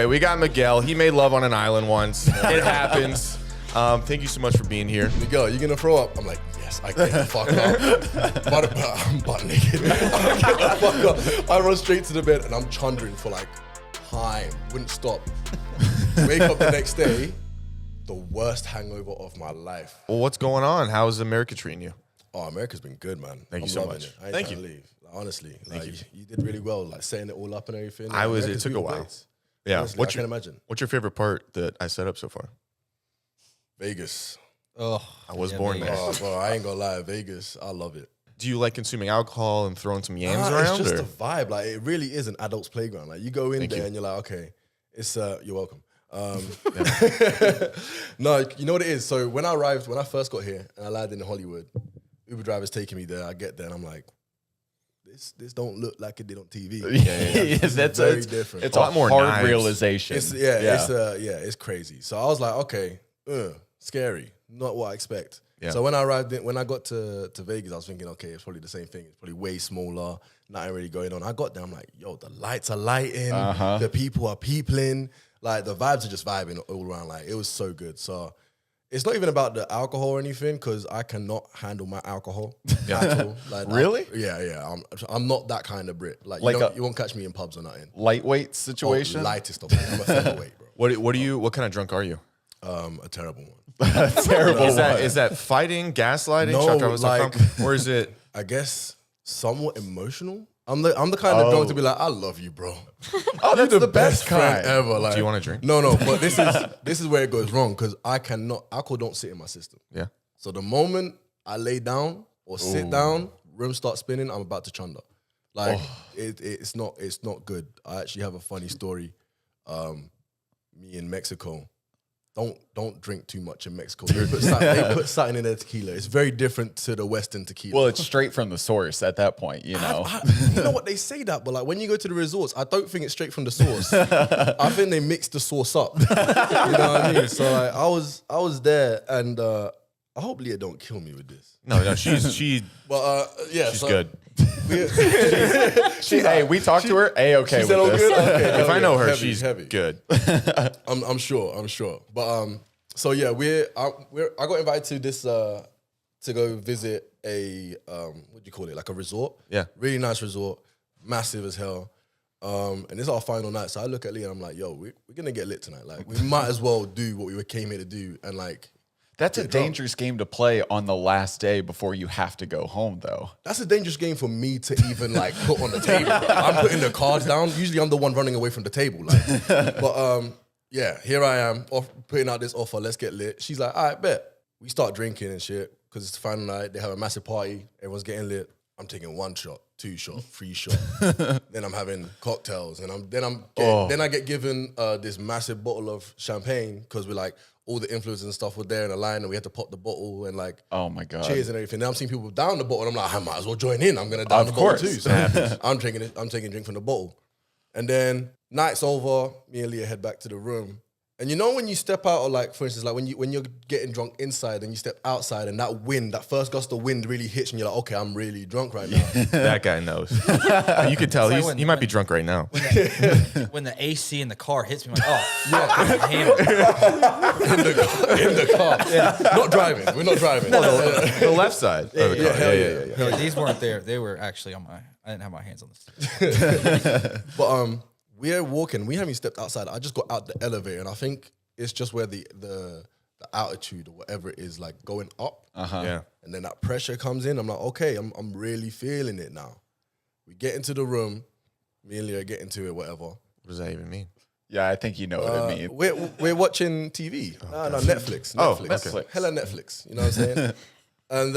Anyway, we got Miguel. He made love on an island once. It happens. Thank you so much for being here. Miguel, you gonna throw up? I'm like, yes, I get the fuck up. I'm butt naked. I get the fuck up. I run straight to the bed and I'm chundering for like time. Wouldn't stop. Wake up the next day, the worst hangover of my life. Well, what's going on? How's America treating you? Oh, America's been good, man. Thank you so much. I ain't Thank trying you. to leave. Like, honestly, you did really well, like setting it all up and everything. Like, It took a while. Place. Yeah. Honestly, I can't imagine. What's your favorite part that I set up so far? Vegas. Oh, I was born there. Oh, bro, I ain't gonna lie. Vegas, I love it. Do you like consuming alcohol and throwing some yams around? It's just or? a vibe. Like, it really is an adult's playground. Like, you go in Thank there you. and you're like, okay, it's you're welcome. No, you know what it is? So when I first got here and I landed in Hollywood, Uber driver's taking me there. I get there and I'm like, this don't look like it did on TV. That's very different. It's A a lot more hard knives. realization. It's crazy. So I was like, okay, scary, not what I expect. Yeah. So when I got to Vegas, I was thinking, okay, it's probably the same thing. It's probably way smaller, nothing really going on. I got there, I'm like, yo, the lights are lighting, the people are peopling, like the vibes are just vibing all around. Like it was so good. So it's not even about the alcohol or anything because I cannot handle my alcohol at all. Like, Really? Yeah. I'm not that kind of Brit. Like you won't catch me in pubs or nothing. Lightweight situation. Lightest of all. I'm a featherweight, bro. What kind of drunk are you? A terrible one. Terrible. Is that fighting, gaslighting, No, chakravas.com? Or is it? I guess somewhat emotional. I'm the kind of drunk to be like, I love you, bro. Oh, that's You're the best friend kind. ever. Like, Do you want a drink? No. But this is where it goes wrong because alcohol don't sit in my system. Yeah. So the moment I lay down or sit down, room starts spinning, I'm about to chunder. Like it's not good. I actually have a funny story. Me in Mexico. Don't drink too much in Mexico. They put something in their tequila. It's very different to the Western tequila. Well, it's straight from the source at that point, you know. You know what they say that, but like when you go to the resorts, I don't think it's straight from the source. I think they mix the sauce up. You know what I mean? So like, I was there, and I hope Leah don't kill me with this. No, she's She's good. Hey, we talked to her. Okay, She said, with "Oh, this. good." Okay, If I know her, heavy, she's heavy. good. I'm sure. But so yeah, I got invited to this to go visit a what do you call it? Like a resort. Yeah. Really nice resort, massive as hell. And this is our final night. So I look at Lee and I'm like, yo, we're gonna get lit tonight. Like we might as well do what we came here to do and like. That's a dangerous game to play on the last day before you have to go home, though. That's a dangerous game for me to even like put on the table. Bro. I'm putting the cards down. Usually I'm the one running away from the table. Like, but yeah, here I am putting out this offer. Let's get lit. She's like, all right, bet. We start drinking and shit because it's the final night. They have a massive party. Everyone's getting lit. I'm taking 1 shot, 2 shot, 3 shot. Then I'm having cocktails, and then I get given this massive bottle of champagne because we're like. All the influencers and stuff were there in a line and we had to pop the bottle and like Oh my God. cheers and everything. Then I'm seeing people down the bottle and I'm like, I might as well join in. I'm gonna down the bottle too. So I'm taking a drink from the bottle. And then night's over, me and Leah head back to the room. And you know when you step out, or like for instance, like when you're getting drunk inside and you step outside and that first gust of wind really hits and you're like, okay, I'm really drunk right now. That guy knows. You could tell It's like he might be drunk right now. When the AC in the car hits me, I'm like, oh, in the car. Yeah. Not driving. We're not driving. The left side of the car. hell yeah. yeah, these weren't there. They were actually on I didn't have my hands on this. But we're walking. We haven't even stepped outside. I just got out the elevator, and I think it's just where the altitude or whatever it is, like going up. Yeah. And then that pressure comes in. I'm like, okay, I'm really feeling it now. We get into the room. Me and Leah get into it, whatever. What does that even mean? Yeah, I think you know what I mean. We're watching TV. No, Netflix. Oh, Netflix. okay. Hella Netflix. You know what I'm saying? And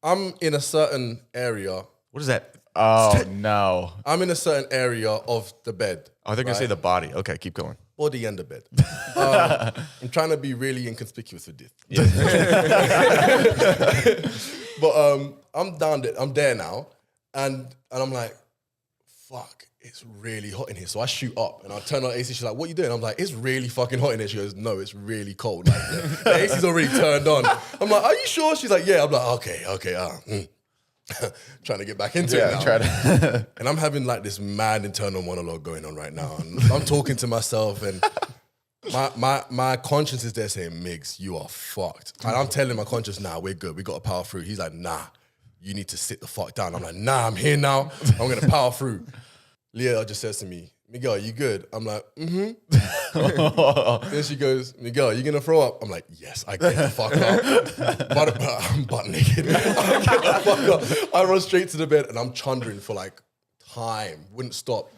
I'm in a certain area. What is that? Oh, no. I'm in a certain area of the bed. Oh, they're going to say the body. Okay, keep going. Body and the bed. I'm trying to be really inconspicuous with this. But I'm there now, and I'm like, fuck, it's really hot in here. So I shoot up and I turn on AC. She's like, what you doing? I'm like, it's really fucking hot in here. She goes, no, it's really cold. Like the AC's already turned on. I'm like, are you sure? She's like, yeah. I'm like, okay. trying to get back into it now. try to. And I'm having like this mad internal monologue going on right now. And I'm talking to myself and my conscience is there saying, Migs, you are fucked. And I'm telling my conscience, nah, we're good. We got to power through. He's like, nah, you need to sit the fuck down. I'm like, nah, I'm here now. I'm going to power through. Leah just says to me, Miguel, you good? I'm like, Then she goes, Miguel, you gonna throw up? I'm like, yes, I get the fuck up. But I'm butt naked. I get the fuck up. I run straight to the bed and I'm chundering for like time. Wouldn't stop.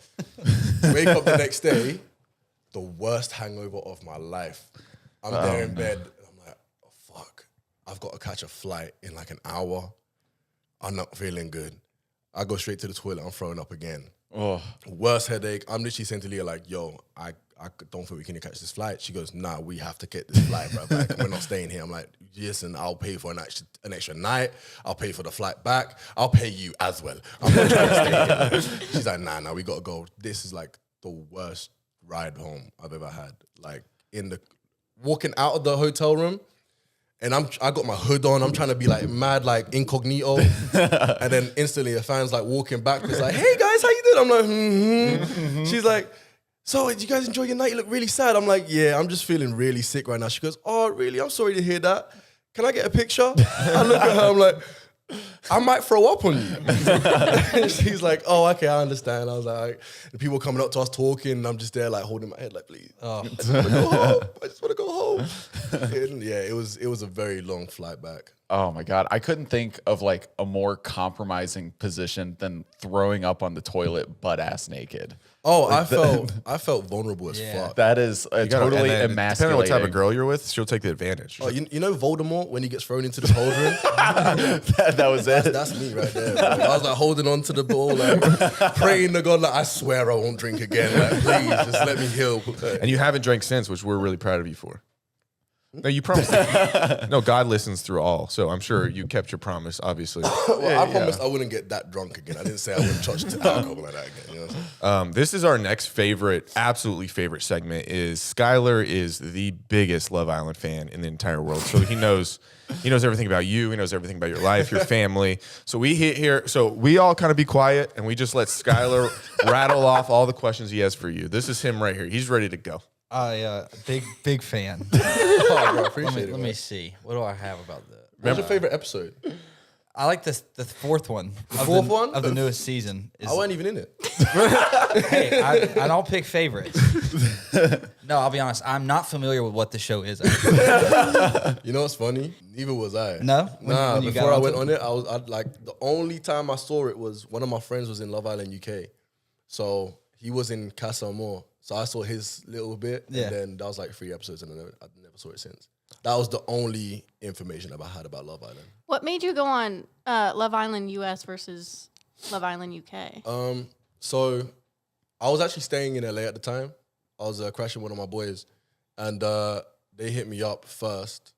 Wake up the next day, the worst hangover of my life. I'm there in bed and I'm like, oh, fuck. I've got to catch a flight in like an hour. I'm not feeling good. I go straight to the toilet. I'm throwing up again. Oh. Worst headache. I'm literally saying to Leah, like, yo, I don't think we can catch this flight. She goes, nah, we have to get this flight, bro. Like, we're not staying here. I'm like, listen, I'll pay for an extra night. I'll pay for the flight back. I'll pay you as well. I'm not trying to stay here. She's like, nah, we got to go. This is like the worst ride home I've ever had. Like, walking out of the hotel room, and I got my hood on. I'm trying to be like mad, like incognito. And then instantly a fan's like walking back. It's like, hey guys, how you doing? I'm like, She's like, so did you guys enjoy your night? You look really sad. I'm like, yeah, I'm just feeling really sick right now. She goes, oh, really? I'm sorry to hear that. Can I get a picture? I look at her, I'm like, I might throw up on you. She's like, oh, okay, I understand. I was like, the people coming up to us talking, and I'm just there like holding my head like, please. I just want to go home. I just want to go home. And yeah, it was a very long flight back. Oh my God. I couldn't think of like a more compromising position than throwing up on the toilet butt ass naked. Oh, I felt vulnerable as fuck. That is totally Depending on emasculating. what type of girl you're with, she'll take the advantage. Oh, you know Voldemort when he gets thrown into the cauldron? that was it. That's me right there. Bro. I was like holding on to the ball, like praying to God, like I swear I won't drink again. Like, please, just let me heal. And you haven't drank since, which we're really proud of you for. No, you promised. No, God listens through all, so I'm sure you kept your promise. Obviously, I promised I wouldn't get that drunk again. I didn't say I wouldn't touch alcohol like that again. You know what I'm saying? this is our next favorite, absolutely favorite segment. Is Skylar is the biggest Love Island fan in the entire world, so he knows everything about you. He knows everything about your life, your family. So we hit here. So we all kind of be quiet and we just let Skylar rattle off all the questions he has for you. This is him right here. He's ready to go. Big fan. Oh, bro, appreciate it. Let me see. What do I have about that? What's your favorite episode? I like the fourth one. The fourth one? of the newest season. I wasn't even in it. Hey, I don't pick favorites. No, I'll be honest. I'm not familiar with what the show is. You know what's funny? Neither was I. No? When you before got I went onto on it, I like the only time I saw it was one of my friends was in Love Island UK. So he was in Casa Amor. So I saw his little bit, Yeah. and then that was like 3 episodes, and I never saw it since. That was the only information I had about Love Island. What made you go on Love Island US versus Love Island UK? So I was actually staying in LA at the time. I was crashing with one of my boys, and they hit me up first,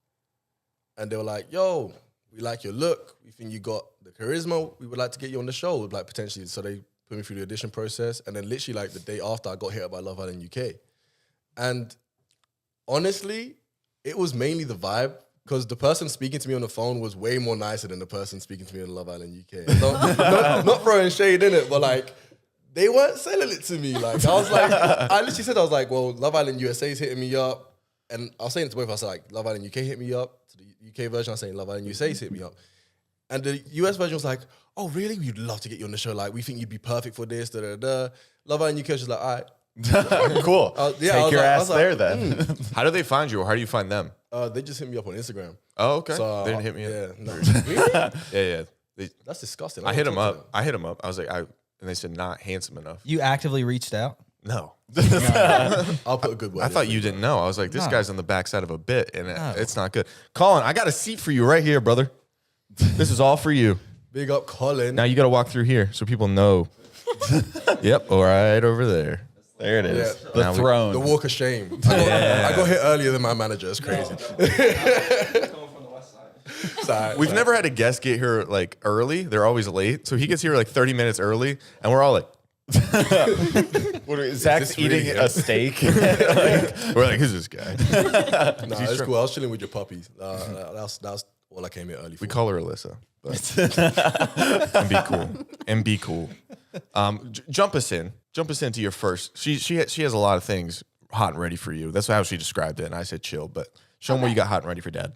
and they were like, "Yo, we like your look. We think you got the charisma. We would like to get you on the show, like potentially." So they put me through the audition process, and then literally like the day after, I got hit up by Love Island UK, and honestly, it was mainly the vibe. Because the person speaking to me on the phone was way more nicer than the person speaking to me on Love Island UK. Not throwing shade in it, but like, they weren't selling it to me. Like, I was like, I literally said, I was like, well, Love Island USA is hitting me up. And I was saying it to both. I was like, Love Island UK hit me up. To the UK version, I was saying Love Island USA is hit me up. And the US version was like, oh, really? We'd love to get you on the show. Like, we think you'd be perfect for this, da-da-da. Love Island UK was just like, all right. Cool. Take your ass there then. How do they find you, or how do you find them? They just hit me up on Instagram. Oh, okay. So, They didn't hit me yeah, up. no. Really? Yeah. That's disgusting. I hit don't them talk to up. I hit them up. I was like, and they said not handsome enough. You actively reached out? No. I'll put a good word. I thought you didn't know. I was like, this guy's on the backside of a bit, and it's not good. Colin, I got a seat for you right here, brother. This is all for you. Big up, Colin. Now you got to walk through here so people know. Yep, right over there. There it is. Yeah. The Now throne. The walk of shame. I got hit earlier than my manager. It's crazy. Sorry. We've never had a guest get here like early. They're always late. So he gets here like 30 minutes early, and we're all like, Zach's this really eating him? a steak. we're like, who's this guy? Nah, it's cool. I was chilling with your puppies. That's all I came here early for. We call her Alyssa, but and be cool. Jump us into your first. She has a lot of things hot and ready for you. That's how she described it, and I said chill. But show them what you got hot and ready for Dad.